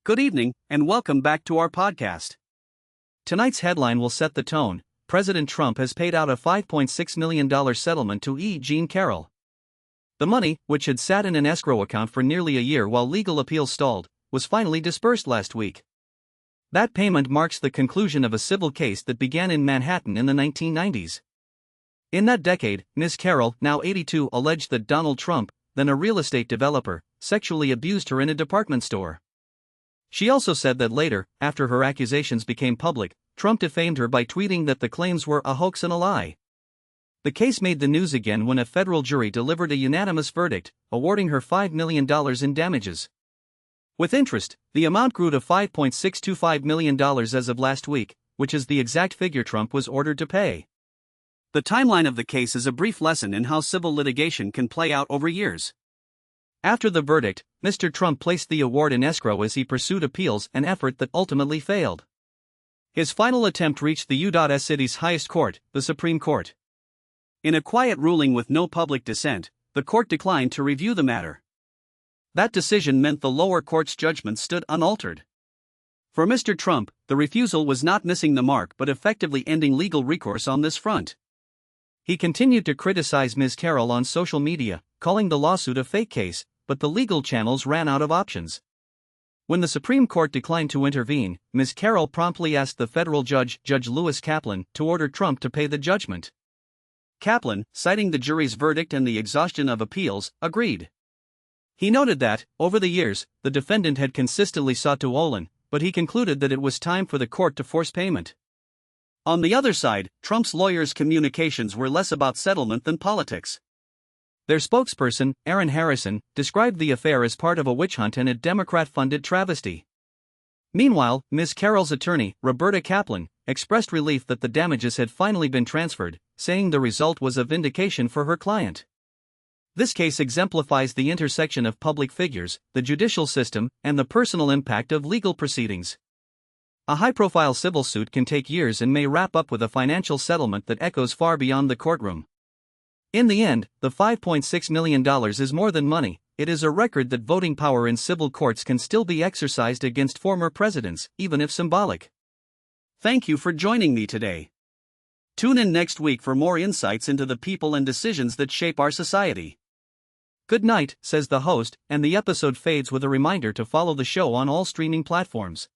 Good evening, and welcome back to our podcast. Tonight's headline will set the tone. President Trump has paid out a $5.6 million settlement to Jean Carroll. The money, which had sat in an escrow account for nearly a year while legal appeals stalled, was finally dispersed last week. That payment marks the conclusion of a civil case that began in Manhattan in the 1990s. In that decade, Ms. Carroll, now 82, alleged that Donald Trump, then a real estate developer, sexually abused her in a department store. She also said that later, after her accusations became public, Trump defamed her by tweeting that the claims were a hoax and a lie. The case made the news again when a federal jury delivered a unanimous verdict, awarding her $5 million in damages. With interest, the amount grew to $5.625 million as of last week, which is the exact figure Trump was ordered to pay. The timeline of the case is a brief lesson in how civil litigation can play out over years. After the verdict, Mr. Trump placed the award in escrow as he pursued appeals, an effort that ultimately failed. His final attempt reached the U.S. city's highest court, the Supreme Court. In a quiet ruling with no public dissent, the court declined to review the matter. That decision meant the lower court's judgment stood unaltered. For Mr. Trump, the refusal was not missing the mark but effectively ending legal recourse on this front. He continued to criticize Ms. Carroll on social media, calling the lawsuit a fake case, but the legal channels ran out of options. When the Supreme Court declined to intervene, Ms. Carroll promptly asked the federal judge, Judge Lewis Kaplan, to order Trump to pay the judgment. Kaplan, citing the jury's verdict and the exhaustion of appeals, agreed. He noted that, over the years, the defendant had consistently sought to Olin, but he concluded that it was time for the court to force payment. On the other side, Trump's lawyers' communications were less about settlement than politics. Their spokesperson, Aaron Harrison, described the affair as part of a witch hunt and a Democrat-funded travesty. Meanwhile, Ms. Carroll's attorney, Roberta Kaplan, expressed relief that the damages had finally been transferred, saying the result was a vindication for her client. This case exemplifies the intersection of public figures, the judicial system, and the personal impact of legal proceedings. A high-profile civil suit can take years and may wrap up with a financial settlement that echoes far beyond the courtroom. In the end, the $5.6 million is more than money. It is a record that voting power in civil courts can still be exercised against former presidents, even if symbolic. Thank you for joining me today. Tune in next week for more insights into the people and decisions that shape our society. Good night, says the host, and the episode fades with a reminder to follow the show on all streaming platforms.